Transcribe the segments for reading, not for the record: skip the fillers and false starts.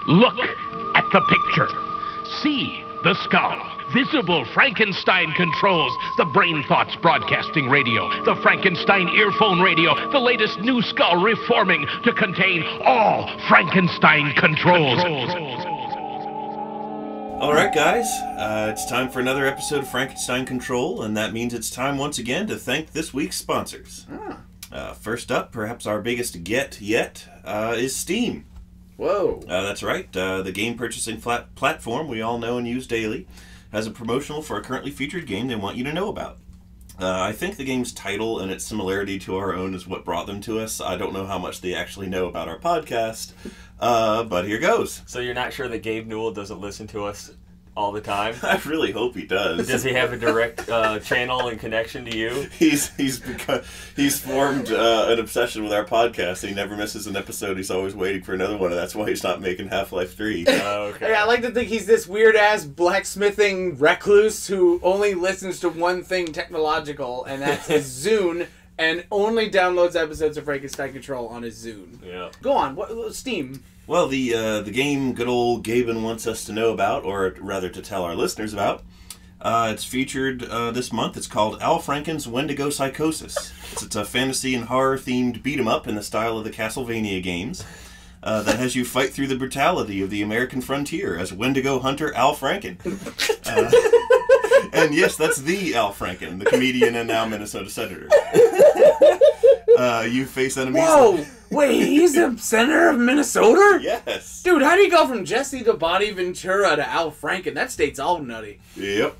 Look at the picture. See the skull. Visible Frankenstein controls. The Brain Thoughts broadcasting radio. The Frankenstein earphone radio. The latest new skull reforming to contain all Frankenstein controls. All right, guys. It's time for another episode of Frankenstein Control, and that means it's time once again to thank this week's sponsors. First up, perhaps our biggest get yet, is Steam. Whoa. That's right. The game purchasing platform we all know and use daily has a promotional for a currently featured game they want you to know about. I think the game's title and its similarity to our own is what brought them to us. I don't know how much they actually know about our podcast, but here goes. So you're not sure that Gabe Newell doesn't listen to us all the time? I really hope he does. Does he have a direct channel and connection to you? He's formed an obsession with our podcast. He never misses an episode. He's always waiting for another one, and that's why he's not making Half-Life 3. Okay. Hey, I like to think he's this weird-ass blacksmithing recluse who only listens to one thing technological, and that's his Zune, and only downloads episodes of Frankenstein Control on his Zune. Yeah. Go on. What Steam? Well, the game good old Gaben wants us to know about, or rather to tell our listeners about, it's featured this month. It's called Al Franken's Wendigo Psychosis. It's a fantasy and horror-themed beat-em-up in the style of the Castlevania games that has you fight through the brutality of the American frontier as Wendigo hunter Al Franken. And yes, that's the Al Franken, the comedian and now Minnesota senator. You face enemies... Whoa! Wait, he's the senator of Minnesota? Yes. Dude, how do you go from Jesse the Body Ventura to Al Franken? That state's all nutty. Yep.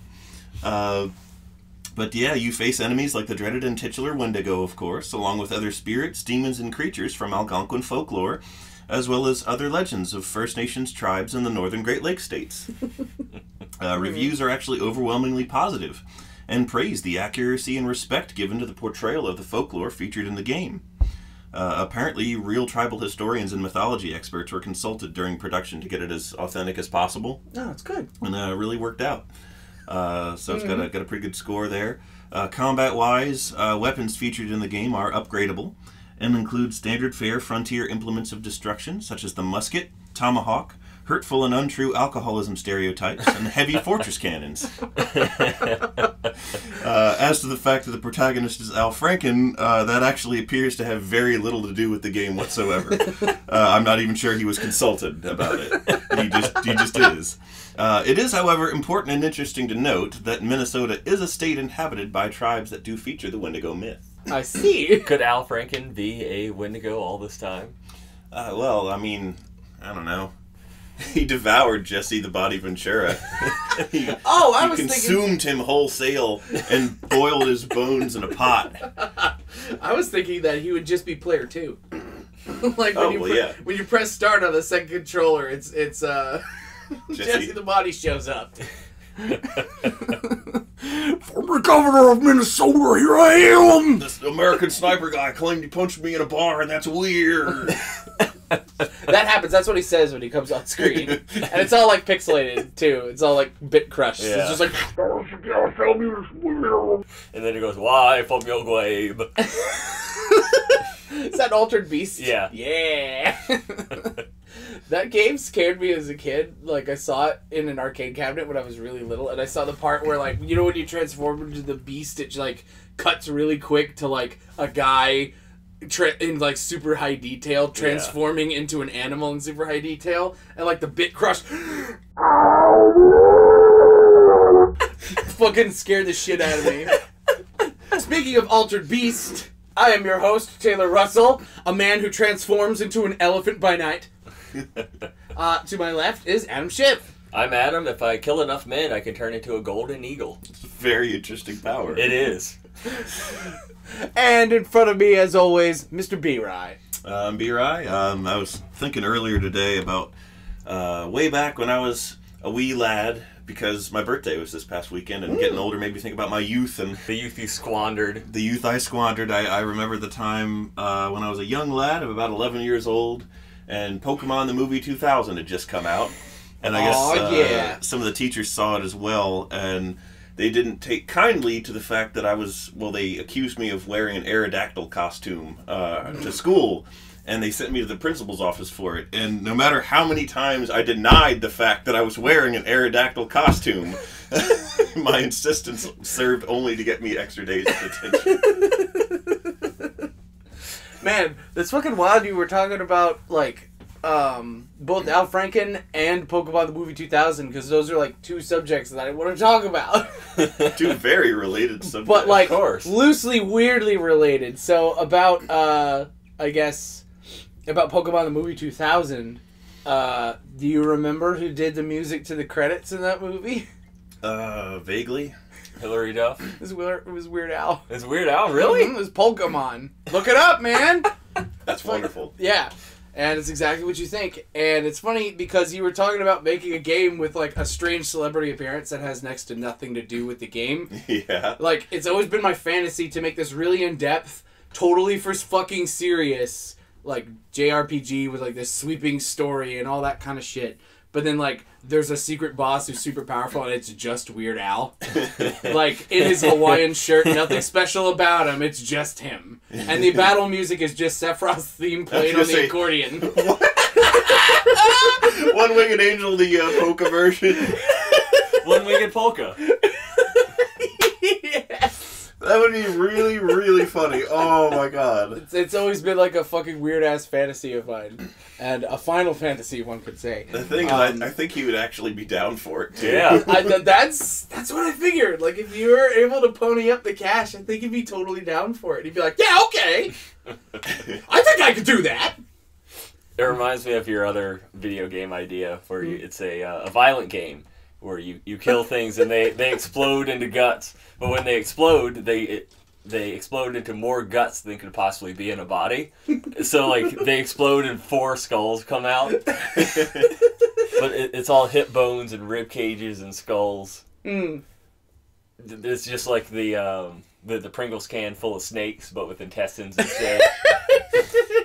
But yeah, you face enemies like the dreaded and titular Wendigo, of course, along with other spirits, demons, and creatures from Algonquin folklore, as well as other legends of First Nations tribes in the northern Great Lakes states. Reviews are actually overwhelmingly positive, and praise the accuracy and respect given to the portrayal of the folklore featured in the game. Apparently, real tribal historians and mythology experts were consulted during production to get it as authentic as possible. Oh, it's good. And really worked out. So it's got a pretty good score there. Combat-wise, weapons featured in the game are upgradable and include standard fare frontier implements of destruction, such as the musket, tomahawk, hurtful and untrue alcoholism stereotypes, and heavy fortress cannons. As to the fact that the protagonist is Al Franken, that actually appears to have very little to do with the game whatsoever. I'm not even sure he was consulted about it. He just is. It is, however, important and interesting to note that Minnesota is a state inhabited by tribes that do feature the Wendigo myth. I see. Could Al Franken be a Wendigo all this time? Well, I mean, I don't know. He devoured Jesse the Body Ventura. He consumed him wholesale and boiled his bones in a pot. I was thinking that he would just be player 2. Like when you press start on the second controller, it's Jesse the Body shows up. Former governor of Minnesota, here I am! This American sniper guy claimed he punched me in a bar, and that's weird. That happens. That's what he says when he comes on screen. And it's all like pixelated, too. It's all like bit crushed. Yeah. It's just like... And then he goes, why from your grave? Is that Altered Beast? Yeah. Yeah. That game scared me as a kid. Like, I saw it in an arcade cabinet when I was really little, and I saw the part where, like, you know when you transform into the beast, it, like, cuts really quick to, like, a guy in, like, super high detail transforming into an animal in super high detail, and, like, the bit crush fucking scared the shit out of me. Speaking of Altered Beast, I am your host, Taylor Russell, a man who transforms into an elephant by night. To my left is Adam Schiff. I'm Adam. If I kill enough men, I can turn into a golden eagle. It's a very interesting power. It is. And in front of me, as always, Mr. B-Rye. B-Rye. I was thinking earlier today about way back when I was a wee lad, because my birthday was this past weekend, and getting older made me think about my youth and the youth you squandered. The youth I squandered. I remember the time when I was a young lad of about 11 years old, and Pokemon the movie 2000 had just come out, and I guess some of the teachers saw it as well, and they didn't take kindly to the fact that they accused me of wearing an Aerodactyl costume to school. and they sent me to the principal's office for it. And no matter how many times I denied the fact that I was wearing an Aerodactyl costume, my insistence served only to get me extra days of detention. Man, that's fucking wild. You were talking about, like, both Al Franken and Pokemon the Movie 2000, because those are, like, two subjects that I want to talk about. Two very related subjects. But, like, Of course. loosely, weirdly related. So, about, I guess, about Pokemon the Movie 2000, do you remember who did the music to the credits in that movie? Vaguely. Hillary Duff. It was Weird Al. It's Weird Al, really? It was Pokemon. Look it up, man! That's wonderful. Yeah. And it's exactly what you think. And it's funny because you were talking about making a game with, like, a strange celebrity appearance that has next to nothing to do with the game. Yeah. Like, it's always been my fantasy to make this really in-depth, totally for fucking serious, like, JRPG with, like, this sweeping story and all that kind of shit. But then, like, there's a secret boss who's super powerful and it's just Weird Al. Like, in his Hawaiian shirt, nothing special about him, it's just him. And the battle music is just Sephiroth's theme played on the accordion. One-Winged Angel, the polka version. One-Winged Polka. Yes. That would be really, really funny. Oh my god. It's always been like a fucking weird-ass fantasy of mine. And a Final Fantasy, one could say. The thing is, I think he would actually be down for it, too. Yeah. That's what I figured. Like, if you were able to pony up the cash, I think he'd be totally down for it. He'd be like, yeah, okay. I think I could do that. It reminds me of your other video game idea, where it's a violent game, where you kill things and they explode into guts. But when they explode, they explode into more guts than could possibly be in a body. So, like, they explode and 4 skulls come out. But it's all hip bones and rib cages and skulls. Mm. It's just like the Pringles can full of snakes, but with intestines instead.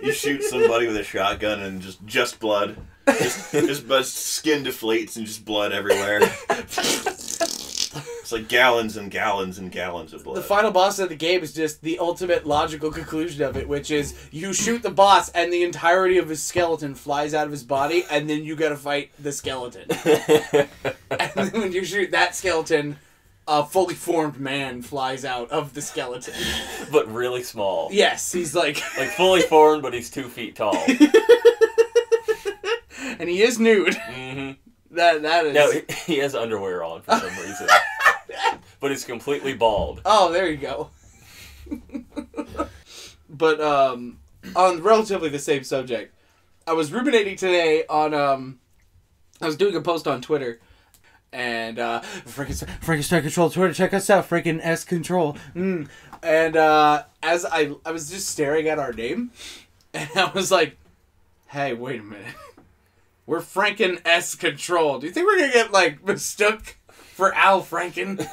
You shoot somebody with a shotgun and just blood. Just skin deflates and just blood everywhere. It's like gallons and gallons and gallons of blood. The final boss of the game is just the ultimate logical conclusion of it, which is you shoot the boss and the entirety of his skeleton flies out of his body, and then you gotta fight the skeleton. And then when you shoot that skeleton, a fully formed man flies out of the skeleton. But really small. Yes, he's like fully formed, but he's 2 feet tall. And he is nude. Mm-hmm. That is... No, he has underwear on for some reason. But he's completely bald. Oh, there you go. But, on relatively the same subject, I was ruminating today on, I was doing a post on Twitter, and, Frankenstein Control Twitter, check us out, Franken S Control. And, as I was just staring at our name, and I was like, hey, wait a minute. We're Franken S Control. Do you think we're gonna get, like, mistook for Al Franken?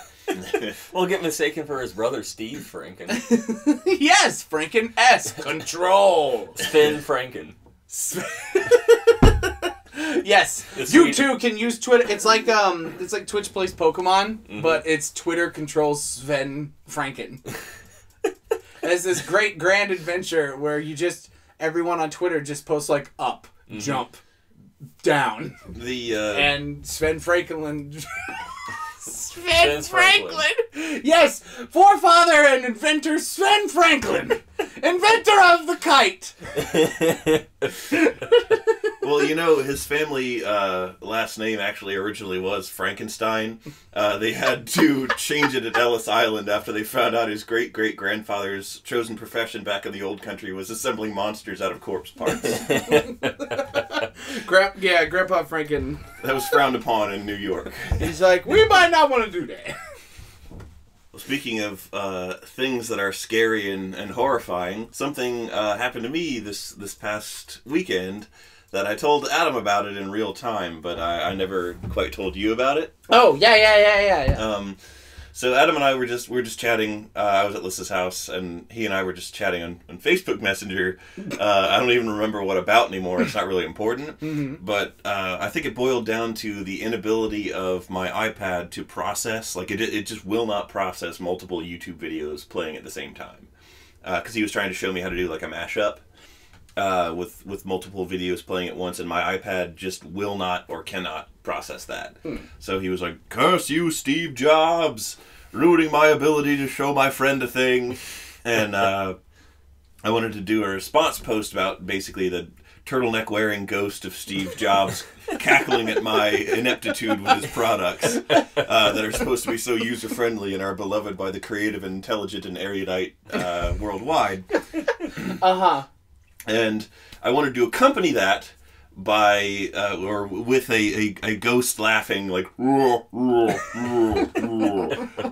We'll get mistaken for his brother, Steve Franken. Yes, Franken S Control. Sven Franken. Yes, you too can use Twitter. It's like Twitch plays Pokemon, but it's Twitter controls Sven Franken. And it's this great grand adventure where everyone on Twitter just posts like up, jump, down, and Sven Franklin. Sven Franklin! Yes! Forefather and inventor Sven Franklin! Inventor of the kite! Well, you know, his family last name actually originally was Frankenstein. They had to change it at Ellis Island after they found out his great-great-grandfather's chosen profession back in the old country was assembling monsters out of corpse parts. Grandpa Franken. That was frowned upon in New York. He's like, we might not want to do that. Well, speaking of things that are scary and horrifying, something happened to me this past weekend that I told Adam about it in real time, but I never quite told you about it. Oh, yeah. So Adam and I were just chatting. I was at Lissa's house, and he and I were just chatting on Facebook Messenger. I don't even remember what about anymore. It's not really important. Mm-hmm. But I think it boiled down to the inability of my iPad to process. Like, it just will not process multiple YouTube videos playing at the same time. Because he was trying to show me how to do, like, a mashup. with multiple videos playing at once, and my iPad just will not or cannot process that. So he was like, "Curse you, Steve Jobs, ruining my ability to show my friend a thing." And I wanted to do a response post about basically the turtleneck-wearing ghost of Steve Jobs cackling at my ineptitude with his products that are supposed to be so user-friendly and are beloved by the creative, intelligent, and erudite worldwide. And I wanted to accompany that by, or with a ghost laughing, like,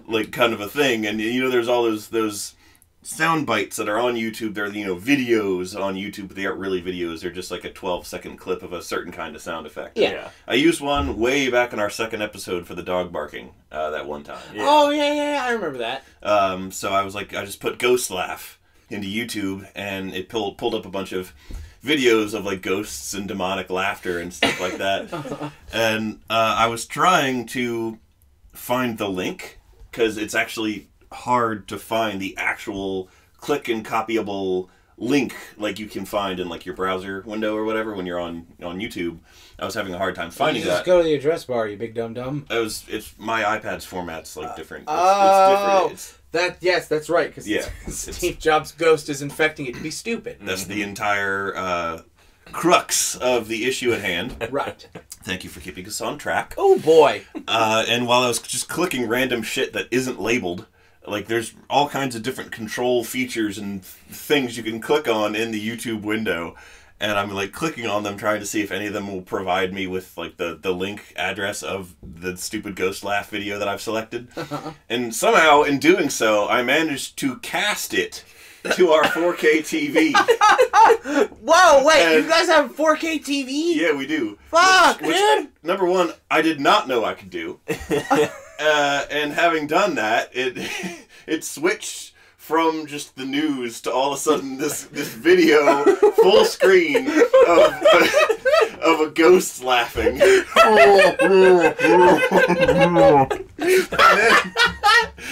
like kind of a thing. And, you know, there's all those sound bites that are on YouTube. They're, you know, videos on YouTube, but they aren't really videos. They're just like a 12-second clip of a certain kind of sound effect. Yeah. I used one way back in our second episode for the dog barking that one time. Yeah. Oh, yeah, I remember that. So I was like, I just put ghost laugh into YouTube, and it pulled up a bunch of videos of like ghosts and demonic laughter and stuff like that. And I was trying to find the link, because it's actually hard to find the actual click and copyable link like you can find in like your browser window or whatever when you're on YouTube. I was having a hard time finding that. Just go to the address bar, you big dumb. It's my iPad's format's like different. It's different. Yes, that's right. Because yeah, Steve Jobs' ghost is infecting it to be stupid. That's the entire crux of the issue at hand. Right. Thank you for keeping us on track. Oh boy. And while I was just clicking random shit that isn't labeled, like there's all kinds of different control features and things you can click on in the YouTube window, and I'm like clicking on them trying to see if any of them will provide me with like the link address of the stupid ghost laugh video that I've selected. And somehow in doing so I managed to cast it to our 4K TV. Whoa, wait, and you guys have 4K TV? Yeah, we do. Fuck, which, man! Number one, I did not know I could do. And having done that, it switched from just the news to all of a sudden this video full screen of a ghost laughing.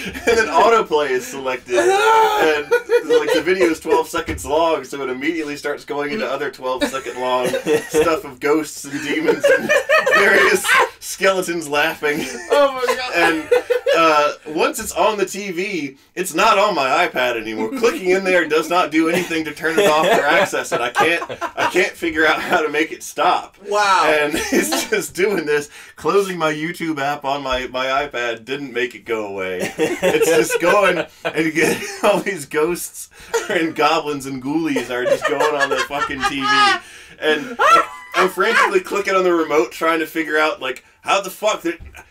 And then autoplay is selected, and like the video is 12 seconds long, so it immediately starts going into other 12-second long stuff of ghosts and demons and various skeletons laughing. Oh my god! And once it's on the TV, it's not on my iPad anymore. Clicking in there does not do anything to turn it off or access it. I can't figure out how to make it stop. Wow! And it's just doing this. Closing my YouTube app on my iPad didn't make it go away. It's just going, and again, all these ghosts and goblins and ghoulies are just going on the fucking TV. And like, I'm frantically clicking on the remote trying to figure out, like, how the fuck...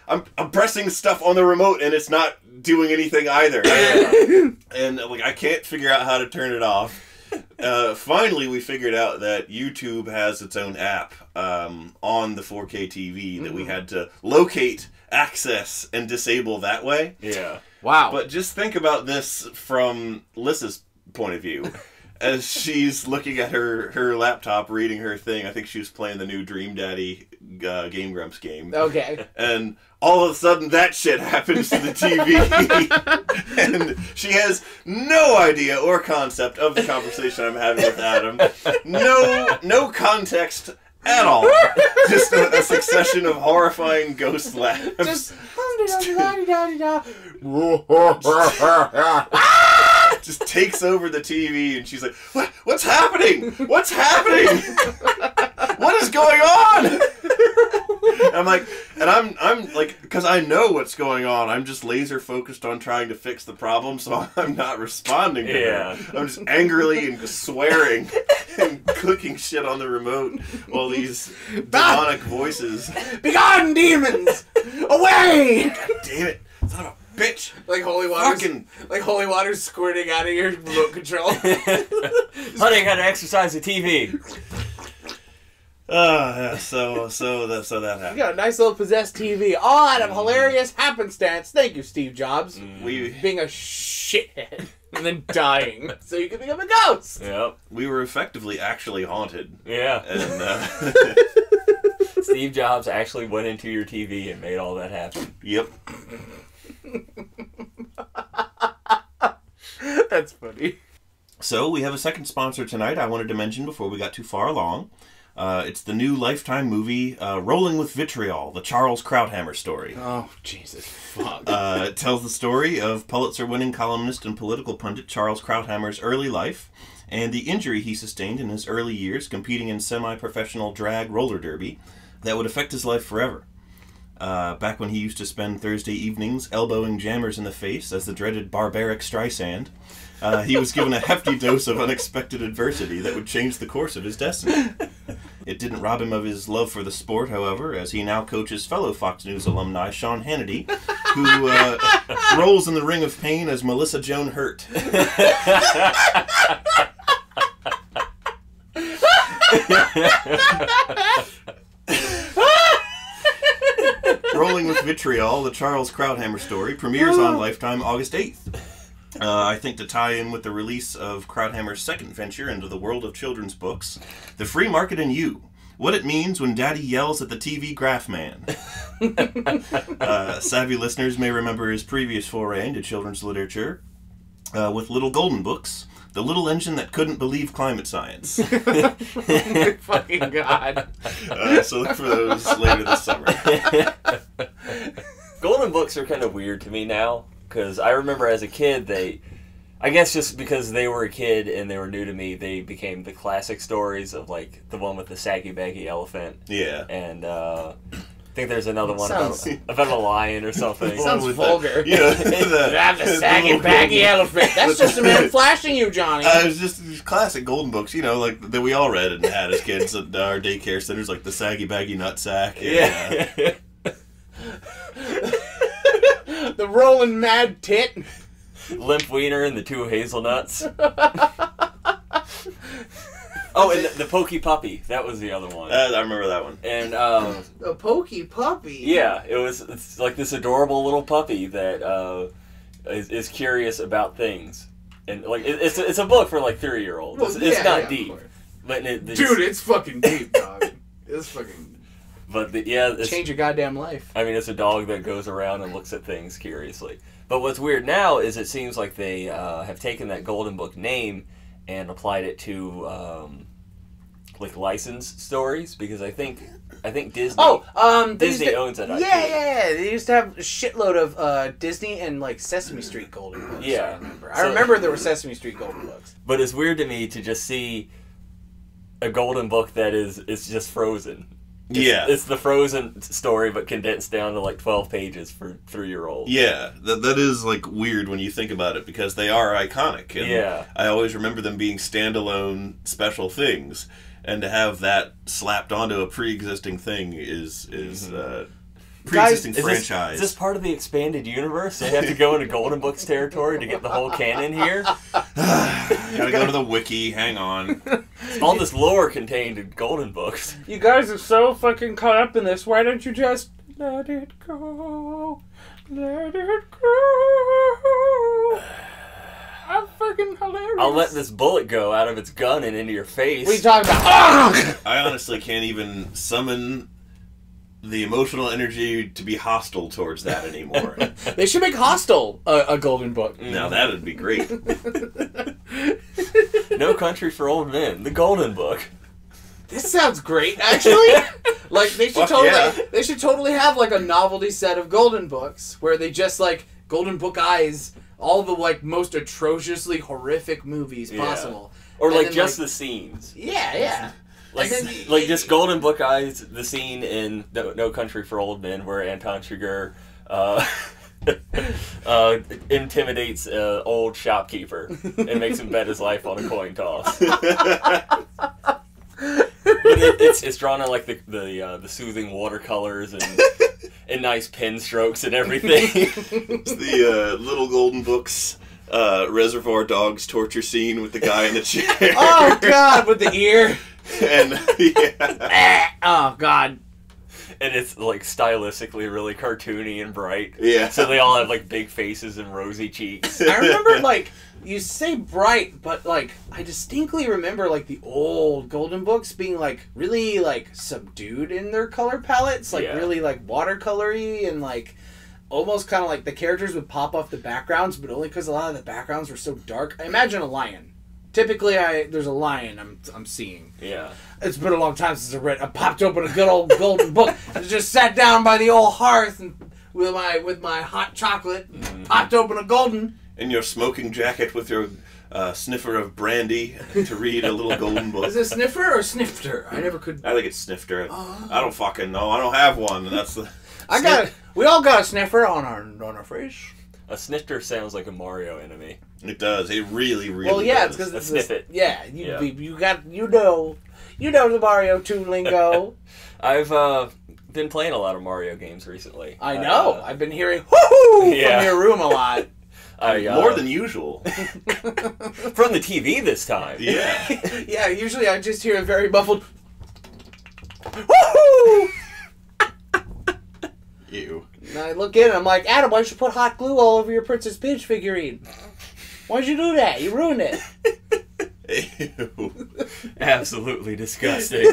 I'm pressing stuff on the remote and it's not doing anything either. And like I can't figure out how to turn it off. Finally, we figured out that YouTube has its own app on the 4K TV that we had to locate, access, and disable that way. Yeah. Wow. But just think about this from Lissa's point of view. As she's looking at her laptop, reading her thing, I think she was playing the new Dream Daddy Game Grumps game. Okay. And all of a sudden that shit happens to the TV. And she has no idea or concept of the conversation I'm having with Adam. No context at all. Just a succession of horrifying ghost laughs. Just... just takes over the TV, and she's like, What's happening? What's happening? What is going on? I'm like, and I'm like, because I know what's going on, I'm just laser focused on trying to fix the problem, so I'm not responding to her. I'm just angrily and just swearing and clicking shit on the remote while these demonic voices. Begone, demons! Away! God damn it. Son of a bitch. Like holy water squirting out of your remote control. Honey, I gotta exercise the TV. Yeah, so that happened. You got a nice little possessed TV, all out of hilarious happenstance. Thank you, Steve Jobs. Being a shithead and then dying so you can become a ghost. Yep. We were effectively actually haunted. Yeah. And Steve Jobs actually went into your TV and made all that happen. Yep. That's funny. So we have a second sponsor tonight I wanted to mention before we got too far along. It's the new Lifetime movie, Rolling with Vitriol, the Charles Krauthammer story. Oh, Jesus, fuck. It tells the story of Pulitzer-winning columnist and political pundit Charles Krauthammer's early life and the injury he sustained in his early years competing in semi-professional drag roller derby that would affect his life forever. Back when he used to spend Thursday evenings elbowing jammers in the face as the dreaded barbaric Streisand, he was given a hefty dose of unexpected adversity that would change the course of his destiny. It didn't rob him of his love for the sport, however, as he now coaches fellow Fox News alumni Sean Hannity, who rolls in the ring of pain as Melissa Joan Hurt. Rolling with Vitriol, the Charles Krauthammer story, premieres on Lifetime August 8th. I think to tie in with the release of Krauthammer's second venture into the world of children's books, The Free Market and You, What It Means When Daddy Yells at the TV Graph Man. Savvy listeners may remember his previous foray into children's literature with Little Golden Books, The Little Engine That Couldn't Believe Climate Science. Oh my fucking God. So look for those later this summer. Golden books are kind of weird to me now, because I remember as a kid, I guess just because they were a kid and they were new to me, they became the classic stories of, like, the one with the saggy baggy elephant. Yeah. And I think there's another one about a lion or something. Sounds vulgar. Grab the saggy baggy elephant. That's just a man flashing you, Johnny. It was just classic golden books, like that we all read and had as kids at our daycare centers, like the saggy baggy nutsack. Yeah. The rolling mad tit. Limp Wiener and the two hazelnuts. Oh, and the Pokey Puppy. That was the other one. I remember that one. And the Pokey Puppy. Yeah, it's like this adorable little puppy that is curious about things, and like it's a book for like 3-year-olds. Well, it's not deep, but dude, it's fucking deep, dog. It's fucking. But it's change your goddamn life. I mean, it's a dog that goes around and looks at things curiously. But what's weird now is it seems like they have taken that Golden Book name and applied it to like licensed stories, because I think Disney. Disney owns that IP. Yeah. They used to have a shitload of Disney and like Sesame Street Golden Books. Yeah, I remember there were Sesame Street Golden Books. But it's weird to me to just see a Golden Book that is just Frozen. It's the Frozen story, but condensed down to like 12 pages for 3-year-olds. Yeah, that is like weird when you think about it, because they are iconic. And I always remember them being standalone special things, and to have that slapped onto a pre-existing thing is pre-existing franchise. Is this part of the expanded universe? They have to go into Golden Books territory to get the whole canon here? Gotta go to the wiki, hang on. All this lore contained in Golden Books. You guys are so fucking caught up in this. Why don't you just let it go? Let it go. I'm fucking hilarious. I'll let this bullet go out of its gun and into your face. What are you talking about? I honestly can't even summon the emotional energy to be hostile towards that anymore. They should make Hostel a Golden Book. Now that'd be great. No Country for Old Men, the Golden Book. This sounds great, actually. Like they should totally have like a novelty set of Golden Books where they just like Golden Book eyes all the like most atrociously horrific movies possible. Or like just the scenes. Yeah. Like just Golden Book eyes, the scene in No Country for Old Men where Anton Chigurh intimidates an old shopkeeper and makes him bet his life on a coin toss. But it's drawn in like the soothing watercolors and nice pen strokes and everything. It's the Little Golden Books Reservoir Dogs torture scene with the guy in the chair. Oh God, with the ear. And oh God. And it's like stylistically really cartoony and bright. Yeah. So they all have like big faces and rosy cheeks. I remember like you say bright, but like I distinctly remember like the old Golden Books being like really like subdued in their color palettes, like really like watercolory and like almost kind of like the characters would pop off the backgrounds, but only because a lot of the backgrounds were so dark. I imagine a lion. Typically, there's a lion I'm seeing. Yeah. It's been a long time since I popped open a good old golden book and just sat down by the old hearth and with my hot chocolate, popped open a golden. In your smoking jacket with your sniffer of brandy to read a little golden book. Is it sniffer or snifter? I never could. I think it's snifter. I don't fucking know. I don't have one. That's the. We all got a sniffer on our face. A snifter sounds like a Mario enemy. It does. It really, really. Well, yeah, does. it's because A snippet. Yeah, you know the Mario 2 lingo. I've been playing a lot of Mario games recently. I know. I've been hearing woohoo Yeah. from your room a lot. More than usual. From the TV this time. Yeah. Yeah, usually I just hear a very muffled woohoo. Ew. And I look in and I'm like, Adam, why don't you put hot glue all over your Princess Peach figurine? Why'd you do that? You ruined it. Ew. Absolutely disgusting.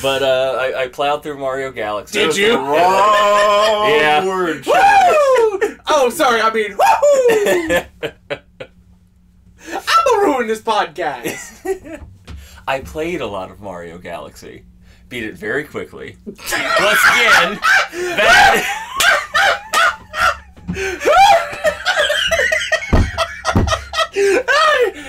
But I plowed through Mario Galaxy. Did you? Wrong Yeah. word. Woo! Oh, sorry, I mean, woohoo! I'm gonna ruin this podcast. I played a lot of Mario Galaxy. Beat it very quickly. Once again, that...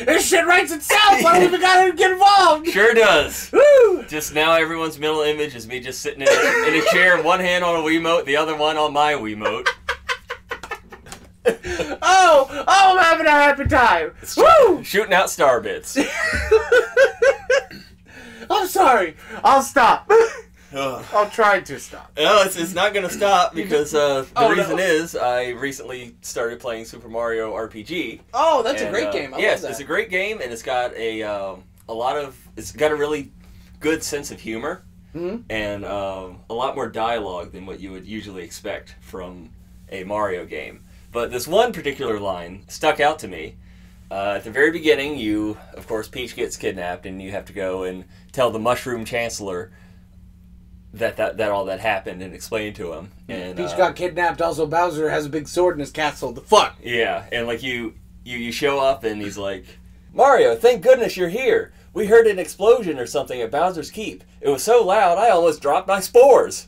This shit writes itself. I don't even gotta get involved. Sure does. Woo! Just now everyone's mental image is me just sitting in a chair, one hand on a Wiimote, the other one on my Wiimote. Oh, I'm having a happy time. Woo! Shooting out star bits. I'm sorry. I'll stop. Ugh. I'll try to stop. No, it's not going to stop because the Oh, reason no. is I recently started playing Super Mario RPG. Oh, that's a And, great game. I yes, love that. it's a great game, and it's got it's got a really good sense of humor and a lot more dialogue than what you would usually expect from a Mario game. But this one particular line stuck out to me. At the very beginning, of course, Peach gets kidnapped, and you have to go and tell the Mushroom Chancellor that all that happened and explain to him. And Peach got kidnapped. Also, Bowser has a big sword in his castle. The fuck? yeah, and like you show up, and he's like, Mario, thank goodness you're here. We heard an explosion or something at Bowser's Keep. It was so loud, I almost dropped my spores.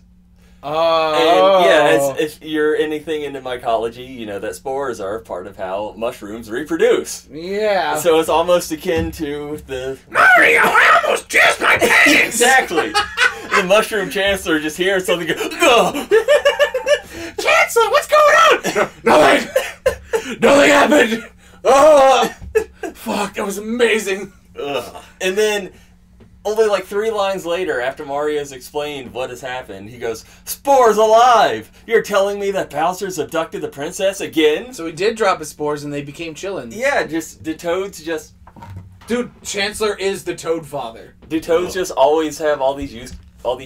Oh. And yeah, if you're anything into mycology, you know that spores are part of how mushrooms reproduce. Yeah. So it's almost akin to the Mario, I almost jizzed my pants! exactly. The Mushroom Chancellor just hears something go, "Ugh." Chancellor, what's going on? Nothing. Nothing happened. Oh. Fuck, that was amazing. Ugh. And then only like 3 lines later, after Mario's explained what has happened, he goes, Spores alive! You're telling me that Bowser's abducted the princess again? So he did drop his spores and they became chillins. Yeah, just do Toads Dude, Chancellor is the Toad Father. just always have all these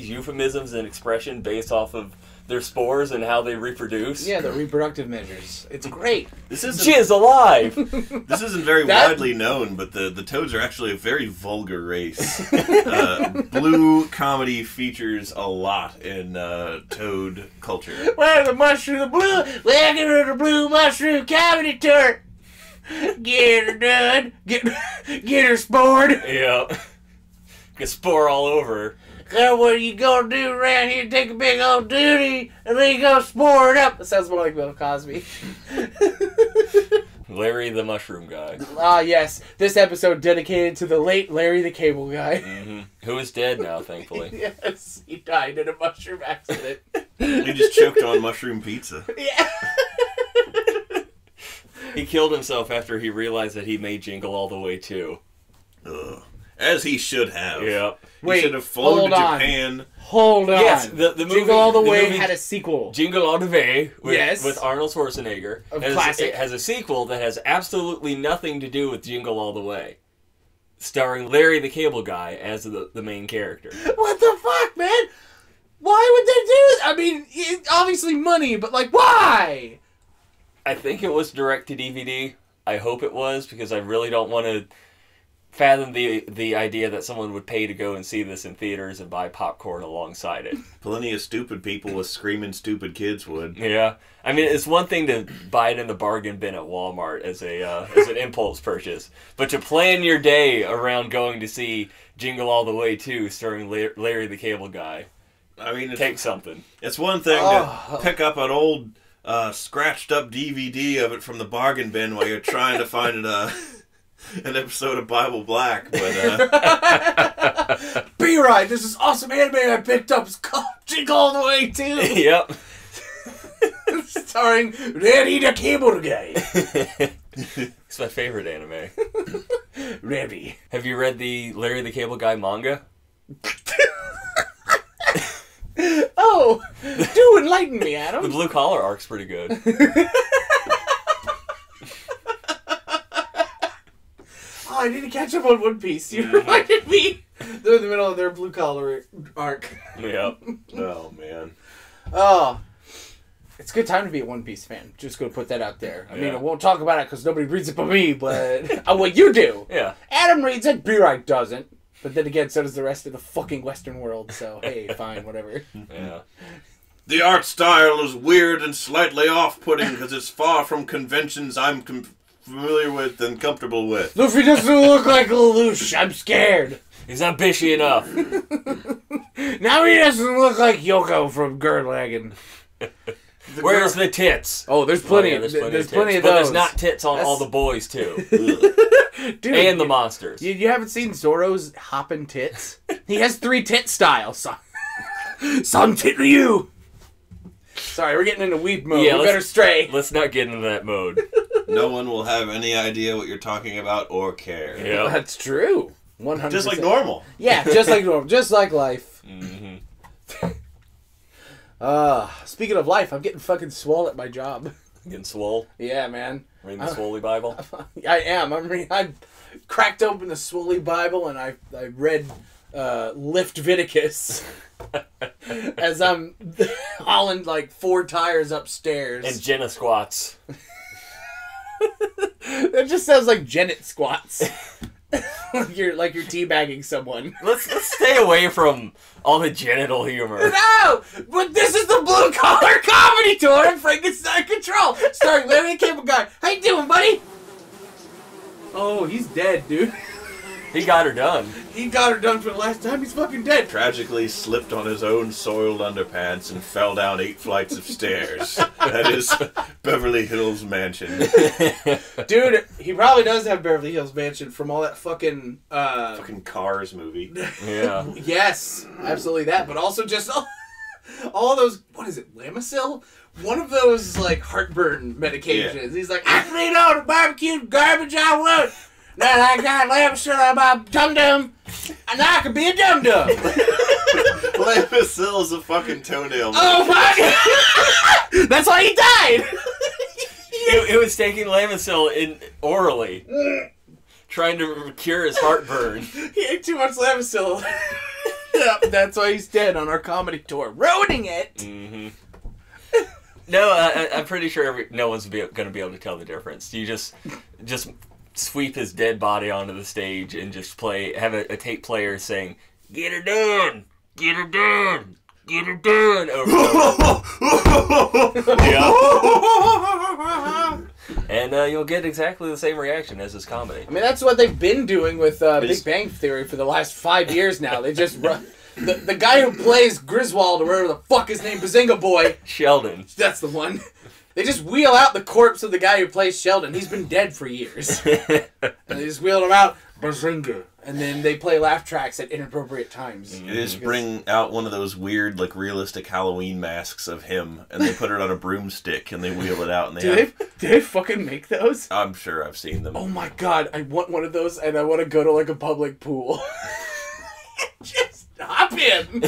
euphemisms and expression based off of their spores and how they reproduce? Yeah, the reproductive measures. It's great. This isn't Jizz alive! this isn't very That- widely known, but the toads are actually a very vulgar race. Blue comedy features a lot in toad culture. Well, the blue, welcome to the Blue Mushroom Comedy Tour. Get her done. Get her spored. Yeah. Get spore all over. So what are you gonna do around here? Take a big old duty and then you go spore it up. That sounds more like Bill Cosby. Larry the Mushroom Guy. Ah, yes. This episode dedicated to the late Larry the Cable Guy. Who is dead now, thankfully. Yes, he died in a mushroom accident. He just choked on mushroom pizza. Yeah. He killed himself after he realized that he made Jingle All the Way too. Ugh. As he should have. Yeah. He Wait, should have flown to hold on. Japan. Hold on. Yes, the movie Jingle All the Way movie had a sequel. Jingle All the Way Yes. with Arnold Schwarzenegger. Classic. It has a sequel that has absolutely nothing to do with Jingle All the Way. Starring Larry the Cable Guy as the main character. What the fuck, man? Why would they do it? I mean, obviously money, but like, why? I think it was direct to DVD. I hope it was, because I really don't want to fathom the idea that someone would pay to go and see this in theaters and buy popcorn alongside it. Plenty of stupid people with screaming stupid kids would. Yeah. I mean, it's one thing to buy it in the bargain bin at Walmart as an impulse purchase, but to plan your day around going to see Jingle All the Way 2 starring Larry the Cable Guy. I mean, Take something. It's one thing to pick up an old scratched up DVD of it from the bargain bin while you're trying to find an episode of Bible Black, but B-Ride, this is awesome anime I picked up. It's called Jingle All the Way 2. Yep. Starring Larry the Cable Guy. It's my favorite anime. Revy. Have you read the Larry the Cable Guy manga? Oh, do enlighten me, Adam. The Blue Collar arc's pretty good. Oh, I need to catch up on One Piece. You reminded me. They're in the middle of their Blue Collar arc. Yep. oh man. Oh. It's a good time to be a One Piece fan. Just gonna put that out there. I mean, I won't talk about it because nobody reads it but me, but... well, you do. Yeah. Adam reads it, B-Right doesn't. But then again, so does the rest of the fucking Western world, so hey, fine, whatever. Yeah. The art style is weird and slightly off-putting because it's far from conventions I'm familiar with and comfortable with. Luffy doesn't look like a Lelouch. I'm scared. He's not bishy enough. Now he doesn't look like Yoko from Gurlagan. Where's the tits? Oh, there's plenty. There's plenty of those. But there's not tits on all the boys, too. Dude, And the monsters. You haven't seen Zoro's hopping tits? He has 3 tit styles. Some tit to you. Sorry, we're getting into weep mode. Yeah, we better stray. Let's not get into that mode. No one will have any idea what you're talking about or care. Yeah. That's true. 100%. Just like normal. Yeah, just like normal. Just like life. Mm-hmm. Speaking of life, I'm getting fucking swole at my job. Getting swole? Yeah, man. Reading the Swoley Bible? I am. I cracked open the Swoley Bible and I read Lift-Viticus as I'm hauling like 4 tires upstairs. And Jenna squats. That just sounds like Janet squats. like you're teabagging someone. Let's stay away from all the genital humor. No! But this is the Blue Collar Comedy Tour in Frankenstein Control, starring Larry the Cable Guy. How you doing, buddy? Oh, he's dead, dude. He got her done. He got her done for the last time. He's fucking dead. Tragically slipped on his own soiled underpants and fell down 8 flights of stairs. That is Beverly Hills Mansion. Dude, he probably does have Beverly Hills Mansion from all that fucking... Fucking Cars movie. Yeah. Yes, absolutely that. But also just all those... What is it? Lamisil? One of those, like, heartburn medications. Yeah. He's like, I cleaned all the barbecue garbage I want. Now I got Lamisil on my dum-dum, and now I can be a dum-dum. Lamisil is a fucking toenail. Oh my god! That's why he died! It was taking Lamisil in orally, trying to cure his heartburn. He ate too much Lamisil. Yep, that's why he's dead on our comedy tour. Ruining it! Mm-hmm. No, I'm pretty sure no one's going to be able to tell the difference. You just sweep his dead body onto the stage and just have a tape player saying, "Get her done! Get her done! Get her done!" over yeah. And you'll get exactly the same reaction as his comedy. I mean, that's what they've been doing with Big Bang Theory for the last 5 years now. They just run... The guy who plays Griswold, or whatever the fuck his name, Bazinga Boy. Sheldon. That's the one. They just wheel out the corpse of the guy who plays Sheldon. He's been dead for years. And they just wheel him out, Bazinga. And then they play laugh tracks at inappropriate times. They just bring out one of those weird, like, realistic Halloween masks of him, and they put it on a broomstick, and they wheel it out, and Do they fucking make those? I'm sure I've seen them. Oh my god, I want one of those, and I want to go to, like, a public pool. Just hop in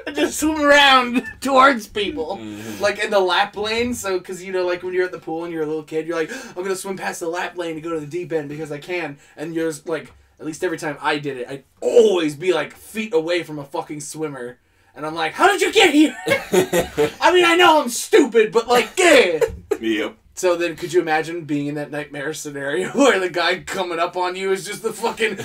and just swim around towards people. Like in the lap lane, so, because, you know, like when you're at the pool and you're a little kid, you're like, I'm going to swim past the lap lane to go to the deep end because I can, and you're just, like, at least every time I did it, I'd always be, like, feet away from a fucking swimmer. And I'm like, how did you get here? I mean, I know I'm stupid, but, like, yeah. Yep. So then, could you imagine being in that nightmare scenario where the guy coming up on you is just the fucking...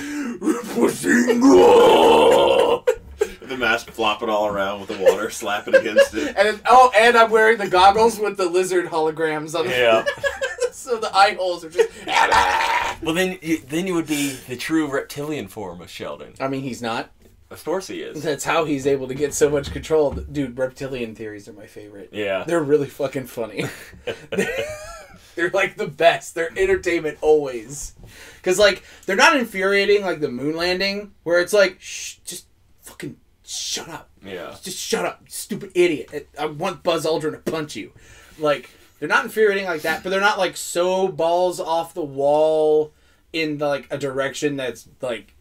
The mask flopping all around with the water slapping against it. And I'm wearing the goggles with the lizard holograms on Yeah. So the eye holes are just... Well, then you would be the true reptilian form of Sheldon. I mean, he's not. Of course he is. That's how he's able to get so much control. Dude, reptilian theories are my favorite. Yeah. They're really fucking funny. They're like the best. They're entertainment always. Because, like, they're not infuriating like the moon landing, where it's like, shh, just fucking shut up. Yeah. Just shut up, you stupid idiot. I want Buzz Aldrin to punch you. Like, they're not infuriating like that, but they're not, like, so balls off the wall in, like, a direction that's, like...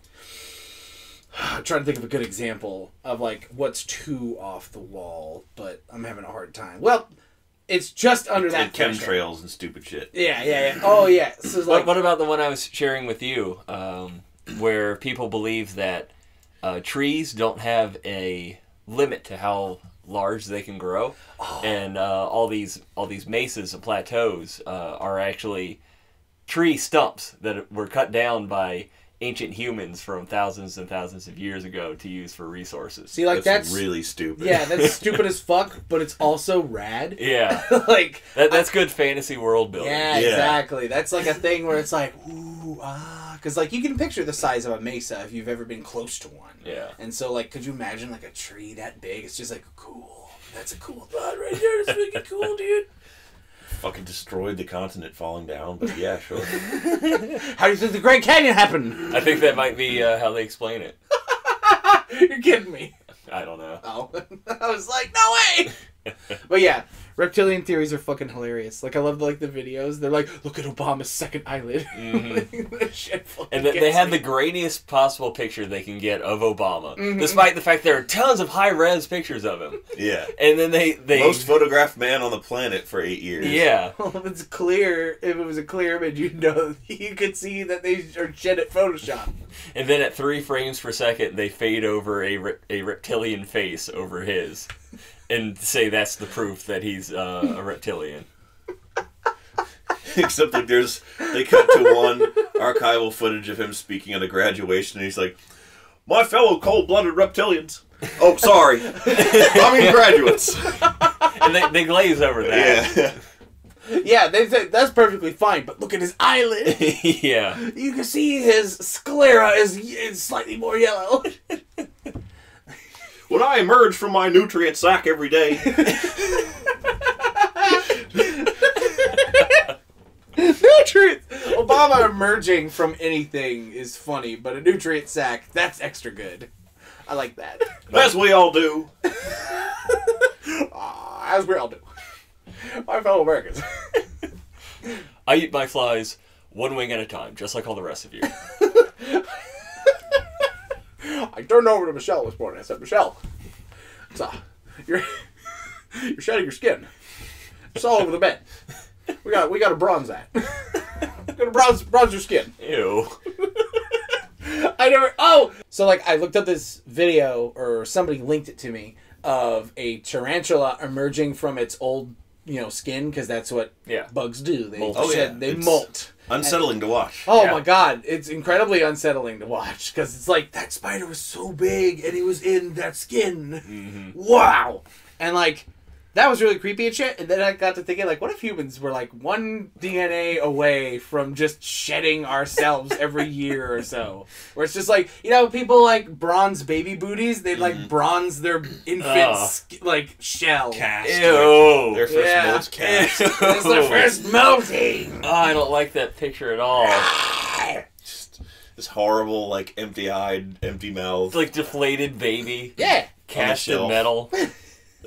I'm trying to think of a good example of, like, what's too off the wall, but I'm having a hard time. Well, it's just under that chemtrails and stupid shit. Yeah. Oh, yeah. So, like, what about the one I was sharing with you, where people believe that trees don't have a limit to how large they can grow, and all these mesas and plateaus are actually tree stumps that were cut down by ancient humans from thousands and thousands of years ago to use for resources. See, like, that's really stupid. Yeah, that's stupid as fuck, but it's also rad. Yeah. Like, that's good fantasy world building. Yeah, exactly. That's like a thing where it's like, ooh, because, like, you can picture the size of a mesa if you've ever been close to one. Yeah. And so, like, could you imagine, like, a tree that big? It's just like, cool. That's a cool thought right there. It's freaking cool, dude. Fucking destroyed the continent falling down, but yeah, sure. How do you think the Grand Canyon happened? I think that might be how they explain it. You're kidding me. I don't know. Oh. I was like, no way! But yeah, reptilian theories are fucking hilarious. Like, I love, like, the videos. They're like, look at Obama's second eyelid. Mm-hmm. Shit fucking And they have the grainiest possible picture they can get of Obama, despite the fact there are tons of high-res pictures of him. Yeah. And then they most photographed man on the planet for 8 years. Yeah. Well, if it was a clear image, you could see that they are shit at Photoshop. And then at 3 frames per second, they fade over a reptilian face over his, and say that's the proof that he's a reptilian. Except like they cut to one archival footage of him speaking at a graduation, and he's like, "My fellow cold-blooded reptilians." Oh, sorry. I mean graduates. And they glaze over that. Yeah. Yeah, they say that's perfectly fine, but look at his eyelid. Yeah. You can see his sclera is slightly more yellow. When I emerge from my nutrient sac every day. Nutrient. Obama emerging from anything is funny, but a nutrient sac, that's extra good. I like that. As we all do. As we all do. My fellow Americans. I eat my flies one wing at a time, just like all the rest of you. I turned over to Michelle this morning. I said, Michelle, so, you're shedding your skin. It's all over the bed. We got to bronze that. We're gonna bronze your skin. Ew. So, like, I looked up this video, or somebody linked it to me, of a tarantula emerging from its old, skin, because that's what bugs do. They they molt. Unsettling to watch. Oh my god, it's incredibly unsettling to watch, because it's like, that spider was so big, and he was in that skin. Mm-hmm. Wow! And, like, that was really creepy and shit, and then I got to thinking, like, what if humans were, like, one DNA away from just shedding ourselves every year or so? Where it's just like, people, like, bronze baby booties, they like, bronze their infant's, shell. Cast. Ew. Their first molt's cast. It's their first melting! Oh, I don't like that picture at all. Just this horrible, like, empty-eyed, empty-mouthed. It's like deflated baby. Yeah! Cast in metal.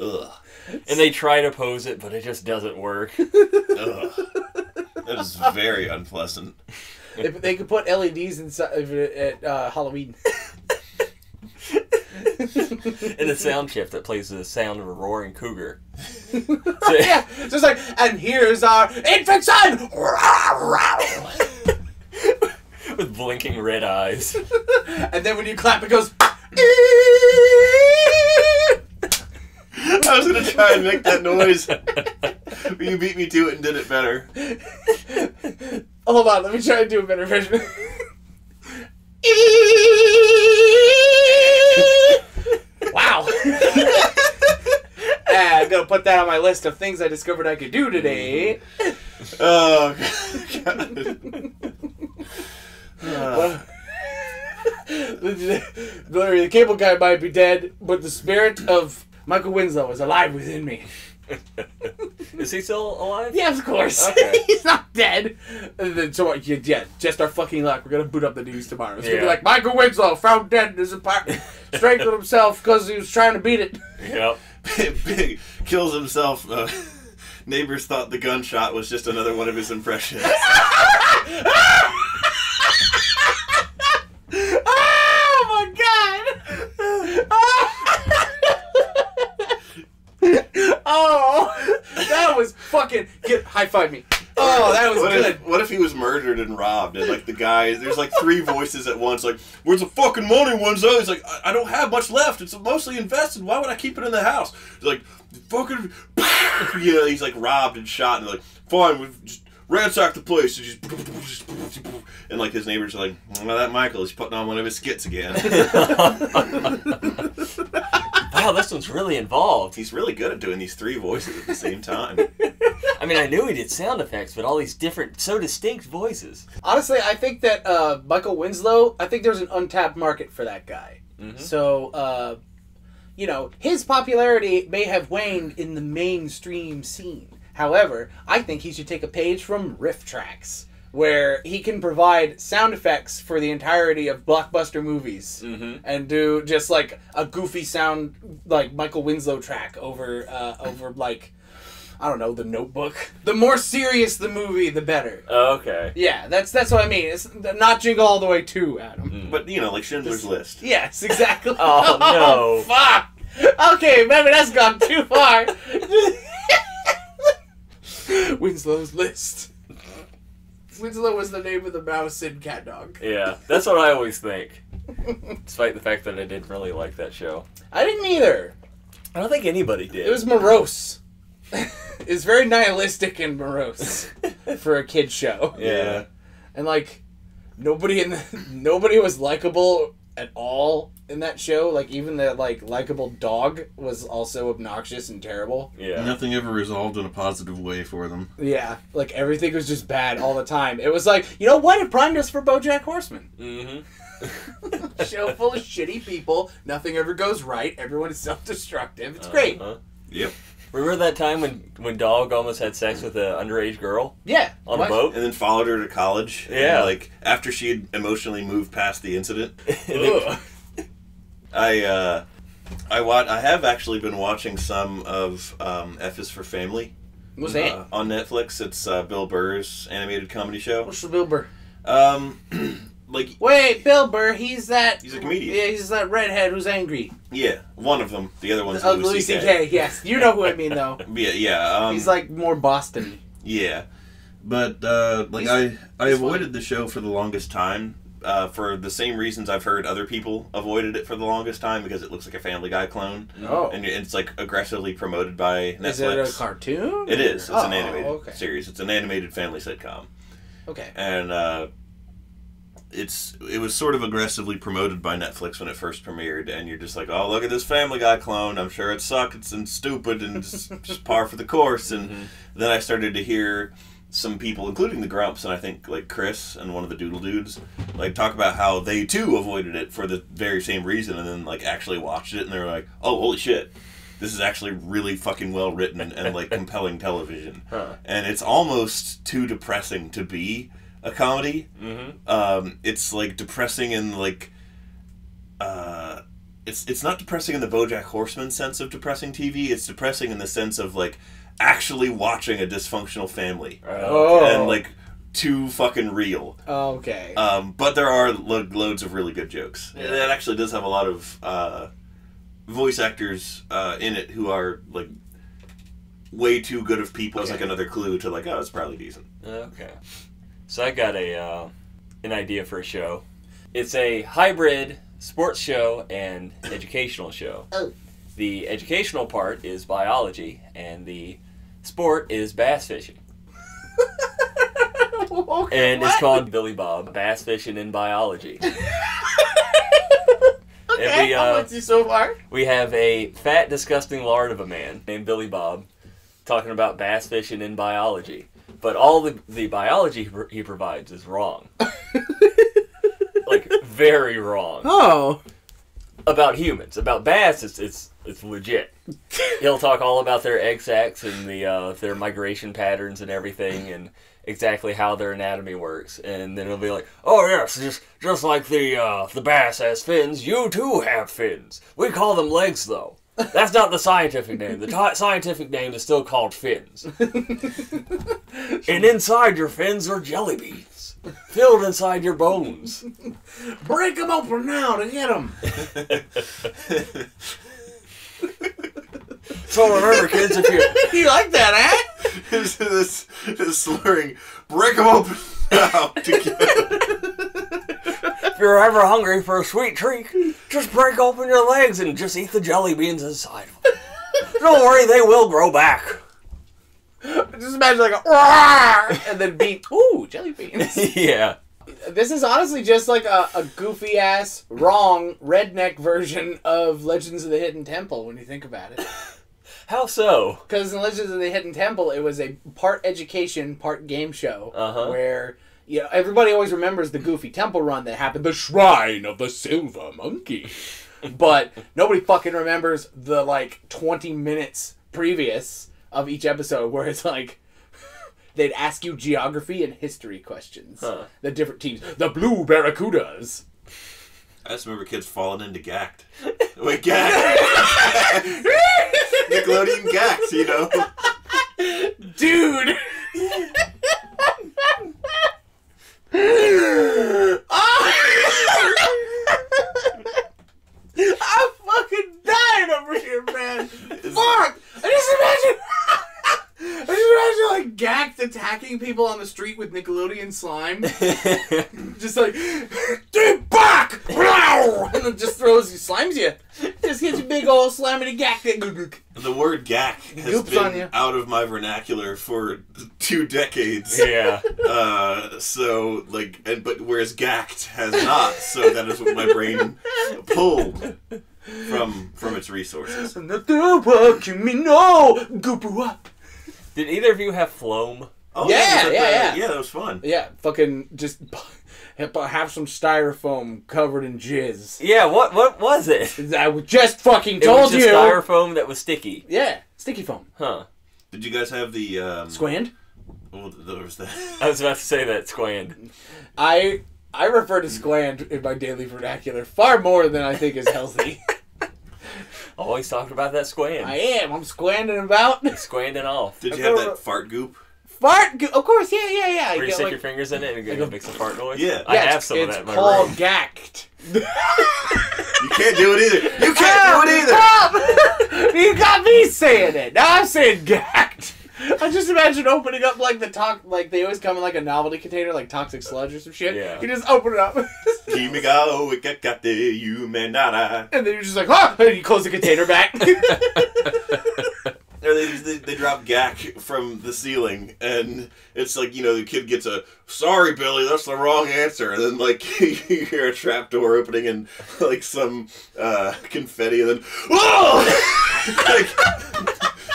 Ugh. And they try to pose it, but it just doesn't work. Ugh. That is very unpleasant. They could put LEDs inside of it at Halloween. And a sound chip that plays the sound of a roaring cougar. Yeah, just like, and here's our infant son! With blinking red eyes. And then when you clap, it goes... I was going to try and make that noise. You beat me to it and did it better. Hold on, let me try to do a better version. Wow. I'm gonna put that on my list of things I discovered I could do today. Oh, God. The cable guy might be dead, but the spirit of Michael Winslow is alive within me. Is he still alive? Yeah, of course. Okay. He's not dead. And then, so, yeah, just our fucking luck. We're gonna boot up the news tomorrow. It's gonna be like, Michael Winslow found dead in his apartment. Strangled himself because he was trying to beat it. Yep. Big kills himself. Neighbors thought the gunshot was just another one of his impressions. Oh my god! Oh, that was fucking. High five me. Oh, that was good. What if he was murdered and robbed and like the guy? There's like three voices at once. Like, where's the fucking money, Winslow? He's like, I don't have much left. It's mostly invested. Why would I keep it in the house? He's like, fucking. Yeah, he's like robbed and shot and like, fine, we've just ransacked the place. And like his neighbors are like, well, that Michael, he's putting on one of his skits again. Wow, this one's really involved. He's really good at doing these three voices at the same time. I mean, I knew he did sound effects, but all these different, so distinct voices. Honestly, I think that Michael Winslow, I think there's an untapped market for that guy. Mm-hmm. So, you know, his popularity may have waned in the mainstream scene. However, I think he should take a page from riff tracks, where he can provide sound effects for the entirety of blockbuster movies, and do just like a goofy sound, like Michael Winslow track over like, I don't know, The Notebook. The more serious the movie, the better. Okay. Yeah, that's what I mean. It's not Jingle All the Way 2, Adam. But, you know, like Schindler's List. Yes, exactly. Oh, no. Fuck! Okay, maybe that's gone too far. Winslow's List. Winslow was the name of the mouse in Cat Dog. Yeah, that's what I always think. Despite the fact that I didn't really like that show. I didn't either. I don't think anybody did. It was morose. It's very nihilistic and morose for a kid's show. Yeah. And like nobody was likable at all in that show. Like even the like likable dog was also obnoxious and terrible. Yeah. Nothing ever resolved in a positive way for them. Yeah, like everything was just bad all the time. It was like, you know what? It primed us for BoJack Horseman. Mm-hmm. Show full of shitty people. Nothing ever goes right. Everyone is self-destructive. It's great. Yep. Remember that time when Dog almost had sex with an underage girl Yeah. on what? a boat? And then followed her to college. Yeah. And, like, after she had emotionally moved past the incident. Ugh. I have actually been watching some of F is for Family. What's that? On Netflix. It's Bill Burr's animated comedy show. What's the Bill Burr? Like, Wait, Bill Burr, he's a comedian. Yeah, he's that redhead who's angry. yeah, one of them. The other one's Louis C.K. Yes, you know who I mean though. Yeah. He's like more Boston. Yeah, but like I avoided the show for the longest time for the same reasons I've heard other people avoided it for the longest time, because it looks like a Family Guy clone. Oh. And it's like aggressively promoted by Netflix. Is it a cartoon? It is. It's an Oh, animated okay. series. It's an animated family sitcom. Okay. And it was sort of aggressively promoted by Netflix when it first premiered, and you're just like, oh, look at this Family Guy clone. I'm sure it sucks and stupid and just par for the course. And then I started to hear some people, including the Grumps, and I think like Chris and one of the Doodle Dudes, like talk about how they too avoided it for the very same reason, and then like actually watched it, and they were like, oh, holy shit. This is actually really fucking well written and like compelling television. And it's almost too depressing to be a comedy. It's like depressing in like it's not depressing in the BoJack Horseman sense of depressing TV. It's depressing in the sense of like actually watching a dysfunctional family and like too fucking real. Okay. But there are loads of really good jokes. It actually does have a lot of voice actors in it who are like way too good of people. It's like another clue to like, oh, it's probably decent. Okay. So I got an idea for a show. It's a hybrid sports show and educational show. Oh. The educational part is biology, and the sport is bass fishing. Okay, And it's called Billy Bob, Bass Fishing in Biology. Okay, I'm with you so far. We have a fat, disgusting lard of a man named Billy Bob talking about bass fishing in biology. But all the biology he provides is wrong. Like, very wrong. Oh. About humans. About bass, it's legit. He'll talk all about their egg sacs and their migration patterns and everything, and exactly how their anatomy works. And then he'll be like, "Oh yes, just like the bass has fins, you too have fins. We call them legs, though. That's not the scientific name. The scientific name is still called fins. And inside your fins are jelly beans, filled inside your bones. Break them open now to get them." So remember, kids, if you You like that, eh? this slurring, break them open now to get if you're ever hungry for a sweet treat, just break open your legs and just eat the jelly beans inside of them. Don't worry, they will grow back. Just imagine like a "Roar!" and then beat, ooh, jelly beans. Yeah. This is honestly just like a goofy ass, wrong, redneck version of Legends of the Hidden Temple when you think about it. How so? Because in Legends of the Hidden Temple, it was a part education, part game show where everybody always remembers the goofy temple run that happened, the Shrine of the Silver Monkey. But nobody fucking remembers the 20 minutes previous of each episode where it's like they'd ask you geography and history questions. The different teams. The Blue Barracudas. I just remember kids falling into Gackt. Wait, Gackt! Nickelodeon Gackt, you know? Dude! I'm fucking dying over here, man! Fuck! I just imagine Gackt attacking people on the street with Nickelodeon slime. Just like, get back! And then just slimes you. Just gets you big old slimy Gackt. The word Gackt has Goops on you. been out of my vernacular for 2 decades. Yeah. But whereas Gackt has not, so that is what my brain pulled from its resources. Did either of you have Floam? Oh, Yeah, that was fun. Yeah, fucking just have some styrofoam covered in jizz. Yeah, what was it? I just fucking It told was just you. styrofoam that was sticky. Yeah, sticky foam. Huh. Did you guys have the... Squand? Well, there was that. I was about to say that, Squand. I refer to squand in my daily vernacular far more than I think is healthy. Always talking about that Squand. I am. I'm squanding about. Squanding off. Did you have that fart goop? Fart? Of course, yeah. Where you stick your fingers in it and it makes a fart noise? Yeah. I have some of that in my It's called room. Gackt. You can't do it either. You can't do it either. You got me saying it. Now I'm saying Gackt. I just imagine opening up they always come in a novelty container, like toxic sludge or some shit. Yeah. You just open it up. Kimiga ikakate yumenara. And then you're just like, ah! And you close the container back. Or they drop Gackt from the ceiling, and it's like, the kid gets a, "Sorry, Billy, that's the wrong answer." And then, you hear a trapdoor opening and, some confetti, and then, whoa!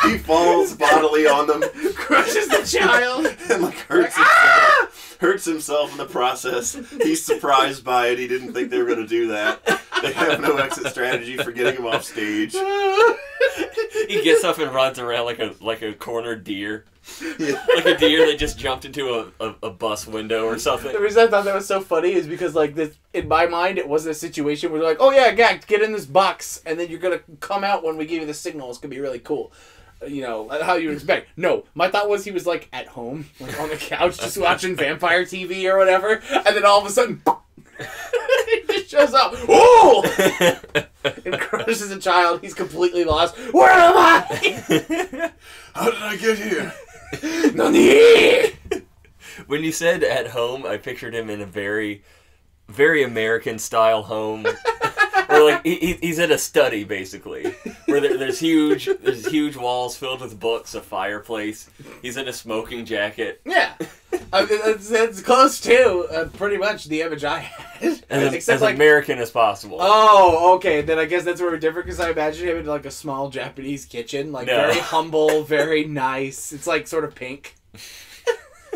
He falls bodily on them, Crushes the child. and, hurts himself in the process. He's surprised by it. He didn't think they were going to do that. They have no exit strategy for getting him off stage. He gets up and runs around like a cornered deer. Yeah. Like a deer that just jumped into a bus window or something. The reason I thought that was so funny is because, this, in my mind, it wasn't a situation where they're like, "Oh yeah, Gackt, get in this box, and then you're gonna come out when we give you the signal. It's gonna be really cool." How you would expect. No, my thought was he was at home, on the couch, just watching vampire TV or whatever, and then all of a sudden, he just shows up. Ooh! And crushes a child. He's completely lost. Where am I? How did I get here? Nani? When you said at home, I pictured him in a very, very American style home. Or like he's in a study basically, where there's huge walls filled with books, a fireplace. He's in a smoking jacket. Yeah, it's close to pretty much the image I had, as American as possible. Oh, okay. Then I guess that's where we're different because I imagine him in like a small Japanese kitchen, like very humble, very nice. It's like sort of pink.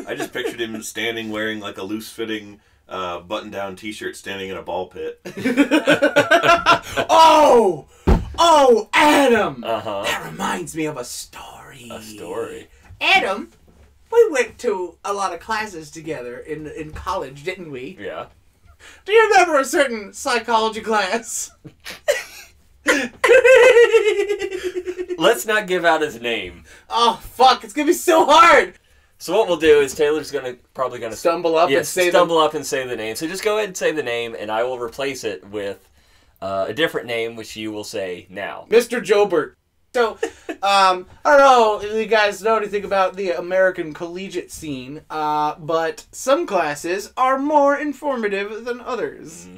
I just pictured him standing wearing like a loose-fitting button-down T-shirt, standing in a ball pit. Oh, Adam. Uh-huh. That reminds me of a story. A story. Adam, we went to a lot of classes together in college, didn't we? Yeah. Do you remember a certain psychology class? Let's not give out his name. Oh, fuck. It's going to be so hard. So what we'll do is Taylor's probably gonna stumble up and say the name. So just go ahead and say the name, and I will replace it with a different name, which you will say now. Mr. Joubert. So, I don't know if you guys know anything about the American collegiate scene, but some classes are more informative than others.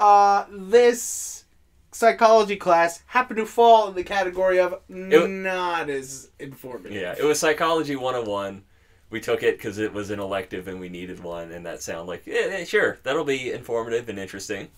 Mm-hmm. This psychology class happened to fall in the category of not as informative. Yeah, it was Psychology 101. We took it because it was an elective and we needed one, and that sounded like, yeah, sure, that'll be informative and interesting.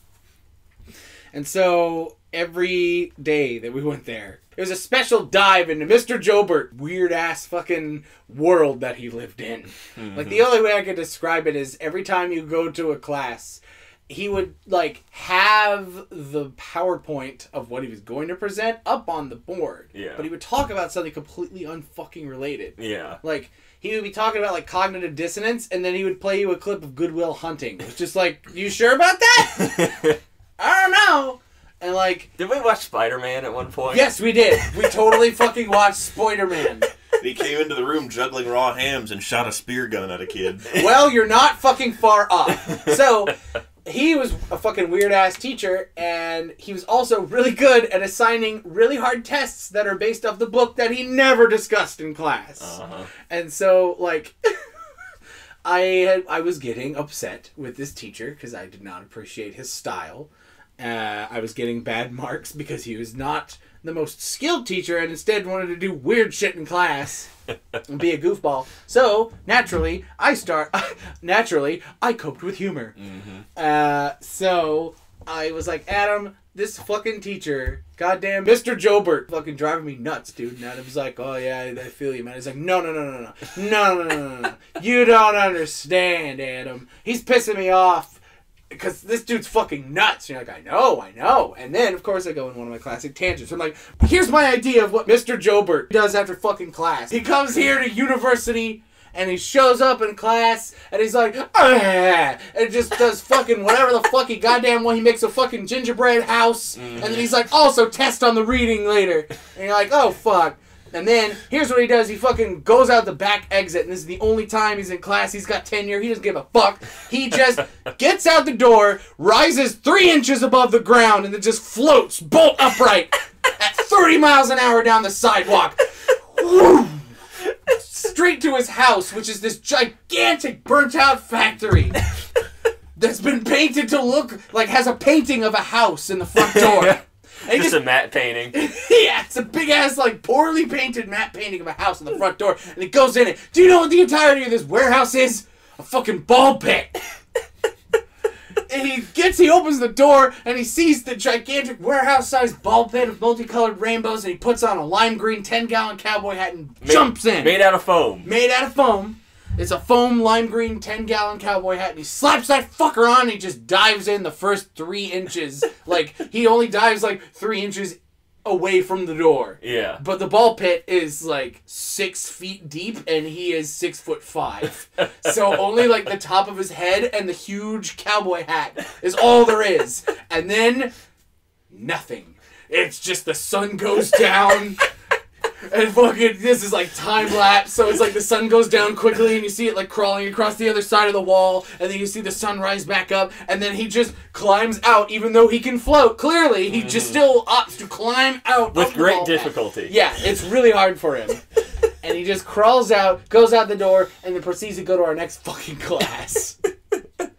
And so, every day that we went there, it was a special dive into Mr. Joubert, weird-ass fucking world that he lived in. Mm-hmm. Like, the only way I could describe it is every time you go to a class, he would, like, have the PowerPoint of what he was going to present up on the board. Yeah. But he would talk about something completely unfucking related. Yeah. Like, he would be talking about, like, cognitive dissonance, and then he would play you a clip of Good Will Hunting. It's just like, you sure about that? I don't know. And, like... Did we watch Spider-Man at one point? Yes, we did. We totally fucking watched Spider-Man. He came into the room juggling raw hams and shot a spear gun at a kid. Well, you're not fucking far off. So... He was a fucking weird-ass teacher, and he was also really good at assigning really hard tests that are based off the book that he never discussed in class. Uh-huh. And so, like, I was getting upset with this teacher because I did not appreciate his style. I was getting bad marks because he was not the most skilled teacher and instead wanted to do weird shit in class and be a goofball. So, naturally, I coped with humor. Mm-hmm. So, I was like, Adam, this fucking teacher, goddamn Mr. Joubert, fucking driving me nuts, dude. And Adam's like, oh yeah, I feel you, man. He's like, no. You don't understand, Adam. He's pissing me off. Because this dude's fucking nuts. And you're like, I know. And then, of course, I go in one of my classic tangents. I'm like, here's my idea of what Mr. Joubert does after fucking class. He comes here to university, and he shows up in class, and he's like, and just does fucking whatever the fuck he goddamn want. He makes a fucking gingerbread house, and then he's like, also test on the reading later. And you're like, oh, fuck. And then, here's what he does. He fucking goes out the back exit, and this is the only time he's in class. He's got tenure. He doesn't give a fuck. He just gets out the door, rises 3 inches above the ground, and then just floats bolt upright at 30 miles an hour down the sidewalk. Straight to his house, which is this gigantic burnt-out factory that's been painted to look like has a painting of a house in the front door. Just a matte painting. Yeah, it's a big-ass, like, poorly painted matte painting of a house in the front door, and he goes in it. Do you know what the entirety of this warehouse is? A fucking ball pit. And he opens the door, and he sees the gigantic warehouse-sized ball pit of multicolored rainbows, and he puts on a lime green 10-gallon cowboy hat and jumps in. Made out of foam. It's a foam lime green 10-gallon cowboy hat, and he slaps that fucker on, and he just dives in the first 3 inches. Like, he only dives, like, 3 inches away from the door. Yeah. But the ball pit is, like, 6 feet deep, and he is 6'5". So only, like, the top of his head and the huge cowboy hat is all there is. And then, nothing. It's just the sun goes down... And fucking, this is like time-lapse, so it's like the sun goes down quickly, and you see it like crawling across the other side of the wall, and then you see the sun rise back up, and then he just climbs out, even though he can float. Clearly, he just still opts to climb out. With great difficulty. Yeah, it's really hard for him. And he just crawls out, goes out the door, and then proceeds to go to our next fucking class.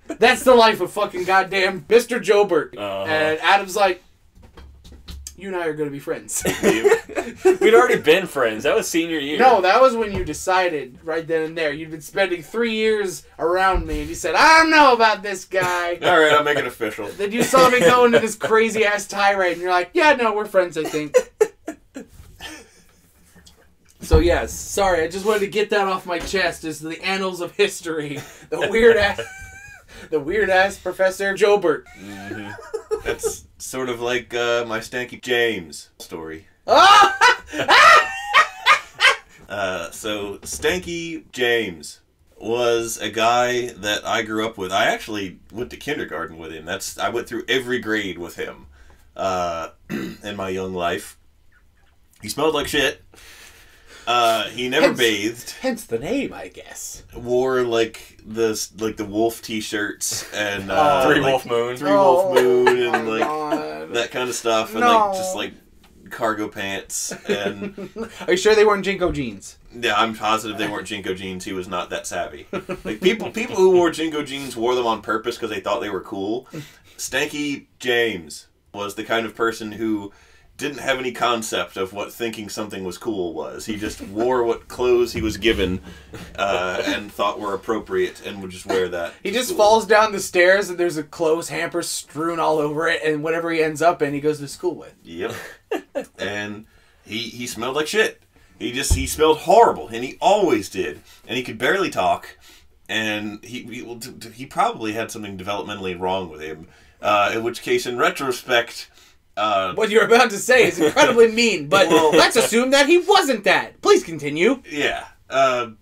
That's the life of fucking goddamn Mr. Joubert. Uh-huh. And Adam's like, you and I are going to be friends. We'd already been friends. That was senior year. No, that was when you decided right then and there. You'd been spending 3 years around me, and you said, I don't know about this guy. All right, I'll make it official. Then you saw me go into this crazy-ass tirade, and you're like, yeah, no, we're friends, I think. So, yes, sorry, I just wanted to get that off my chest as the annals of history. The weird-ass Professor Joubert. Mm-hmm. That's sort of like my Stinky James story. So Stinky James was a guy that I grew up with. I actually went to kindergarten with him. I went through every grade with him in my young life. He smelled like shit. He never bathed. Hence the name, I guess. Wore like the wolf T-shirts and Three Wolf Moon, and like that kind of stuff, and like just like cargo pants. And are you sure they weren't Jinko jeans? Yeah, I'm positive they weren't Jinko jeans. He was not that savvy. Like people who wore Jinko jeans wore them on purpose because they thought they were cool. Stinky James was the kind of person who didn't have any concept of what thinking something was cool was. He just wore what clothes he was given and thought were appropriate and would just wear that. He just falls down the stairs and there's a clothes hamper strewn all over it, and whatever he ends up in, he goes to school with. Yep. And he smelled like shit. He smelled horrible, and he always did. And he could barely talk, and he probably had something developmentally wrong with him. In which case, in retrospect, what you're about to say is incredibly mean, but let's assume that he wasn't that. Please continue. Yeah. But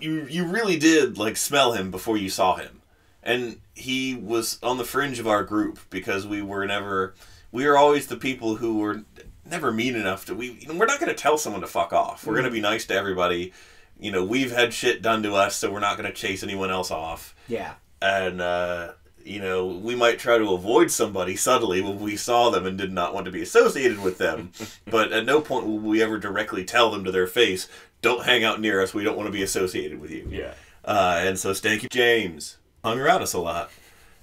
you really did like smell him before you saw him. And he was on the fringe of our group because we were always the people who were never mean enough to, we're not going to tell someone to fuck off. We're going to be nice to everybody. You know, we've had shit done to us, so we're not going to chase anyone else off. Yeah. And, you know, we might try to avoid somebody subtly when we saw them and did not want to be associated with them. But at no point will we ever directly tell them to their face, don't hang out near us, we don't want to be associated with you. Yeah. And so Stinky James hung around us a lot.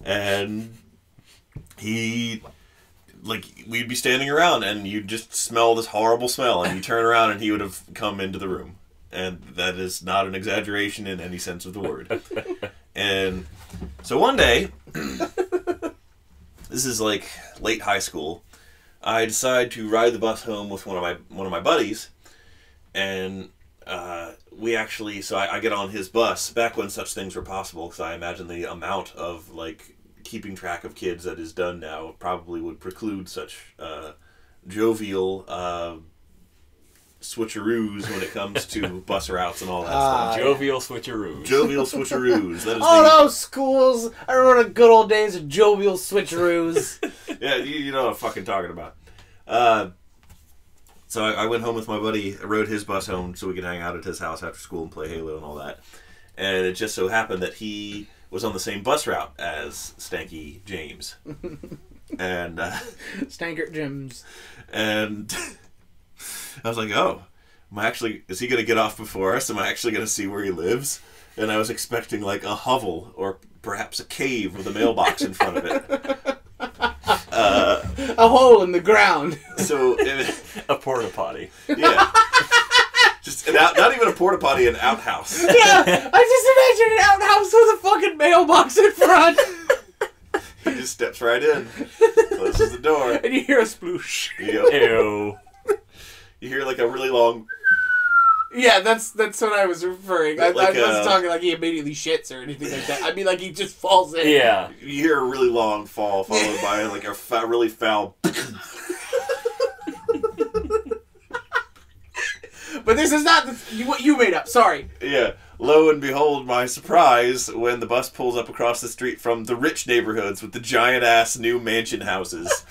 And we'd be standing around and you'd just smell this horrible smell, and you turn around and he would have come into the room. And that is not an exaggeration in any sense of the word. And so one day, this is like late high school, I decide to ride the bus home with one of my buddies, and I get on his bus back when such things were possible, because I imagine the amount of like keeping track of kids that is done now probably would preclude such jovial switcheroos when it comes to bus routes and all that stuff. Jovial switcheroos. Jovial switcheroos. That is those schools. I remember the good old days of jovial switcheroos. Yeah, you know what I'm fucking talking about. So I went home with my buddy, I rode his bus home so we could hang out at his house after school and play Halo and all that. And it just so happened that he was on the same bus route as Stinky James. And Stankert Jims. And I was like, oh, is he going to get off before us? Am I actually going to see where he lives? And I was expecting like a hovel or perhaps a cave with a mailbox in front of it. A hole in the ground. So a porta potty. Yeah. Just not even a porta potty, an outhouse. Yeah, I just imagine an outhouse with a fucking mailbox in front. He just steps right in, closes the door, and you hear a sploosh. Ew. You hear like a really long. Yeah, that's what I was referring. I wasn't talking like he immediately shits or anything like that. I mean, like he just falls in. Yeah. You hear a really long fall followed by like a really foul. But this is not what you made up. Sorry. Yeah. Lo and behold, my surprise when the bus pulls up across the street from the rich neighborhoods with the giant-ass new mansion houses.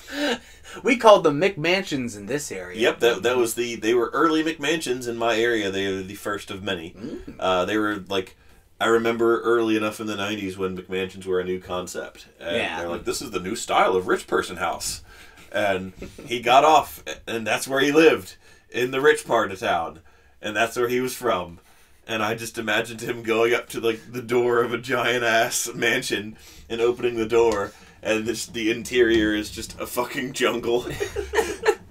We called them McMansions in this area. Yep, that was they were early McMansions in my area. They were the first of many. They were like, I remember early enough in the 90s when McMansions were a new concept. And they're like, this is the new style of rich person house. And he got off, and that's where he lived, in the rich part of town. And that's where he was from. And I just imagined him going up to like the door of a giant-ass mansion and opening the door. and the interior is just a fucking jungle.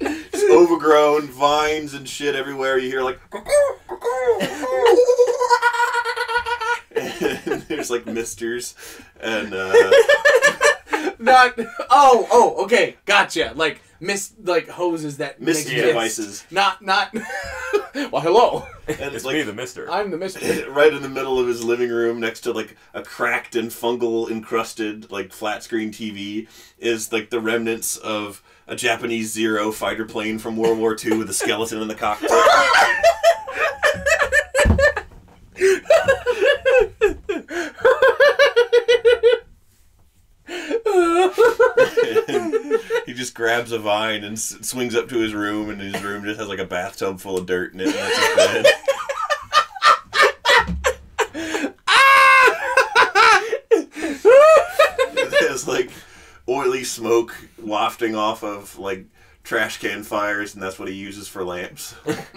Just overgrown, vines and shit everywhere. You hear like... and there's like misters and okay, gotcha. Like hoses that misty make devices. Not well, hello. And It's like, me, the mister. I'm the mister. right in the middle of his living room, next to like a cracked and fungal encrusted like flat screen TV, is like the remnants of a Japanese Zero fighter plane from World War II with a skeleton in the cockpit. He just grabs a vine and swings up to his room, and his room just has like a bathtub full of dirt in it, and that's his bed. There's like oily smoke wafting off of like trash can fires, and that's what he uses for lamps.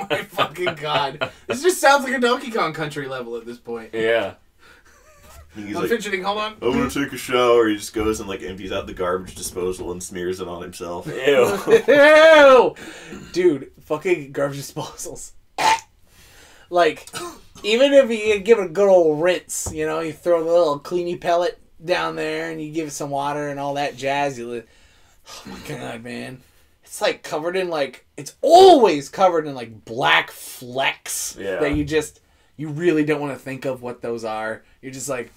My fucking god. This just sounds like a Donkey Kong Country level at this point. Yeah. He's I'm like, fidgeting, hold on. I'm gonna take a shower. He just goes and like empties out the garbage disposal and smears it on himself. Ew. Ew! Dude, fucking garbage disposals. Like, even if you give it a good old rinse, you know, you throw the little cleanie pellet down there and you give it some water and all that jazz, oh my god, man. It's like covered in like, it's always covered in like black flecks that you really don't want to think of what those are. You're just like,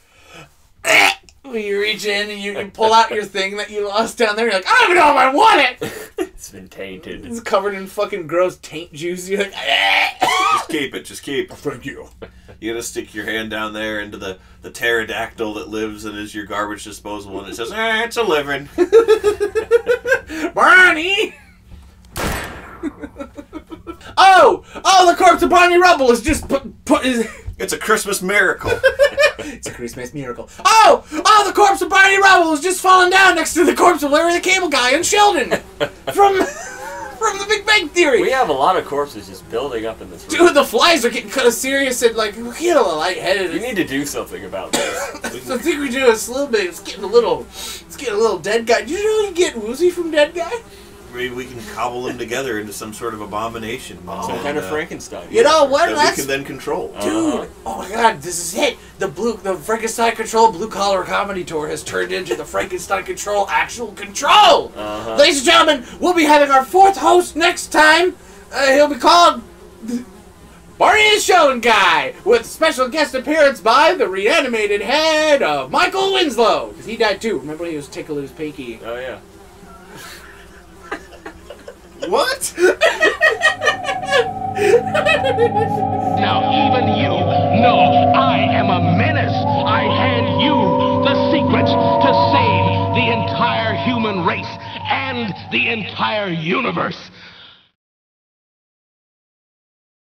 when you reach in and you pull out your thing that you lost down there, you're like, I don't even know if I want it! It's been tainted. It's covered in fucking gross taint juice. You're like, Just keep it, just keep. Thank you. You gotta stick your hand down there into the pterodactyl that lives and is your garbage disposal, and it says, it's a living. Barney! Oh, the corpse of Barney Rubble is just It's a Christmas miracle. It's a Christmas miracle. Oh, the corpse of Barney Rubble is just falling down next to the corpse of Larry the Cable Guy and Sheldon from the Big Bang Theory. We have a lot of corpses just building up in this room. Dude, the flies are getting kind of serious and like we're getting a little lightheaded. We need to do something about this. I think we do this a little bit. It's getting a little dead guy. Do you know you get woozy from dead guy? We can cobble them together into some sort of abomination. Some kind of Frankenstein. You know what? That we can then control. Dude, oh my god, this is it. The Frankenstein Control Blue Collar Comedy Tour has turned into the Frankenstein Control Actual Control. Ladies and gentlemen, we'll be having our fourth host next time. He'll be called Barney the Sheldon Guy, with special guest appearance by the reanimated head of Michael Winslow. Because he died too. Remember when he was tickling his pinky? Oh, yeah. What? Now even you know I am a menace. I hand you the secrets to save the entire human race and the entire universe.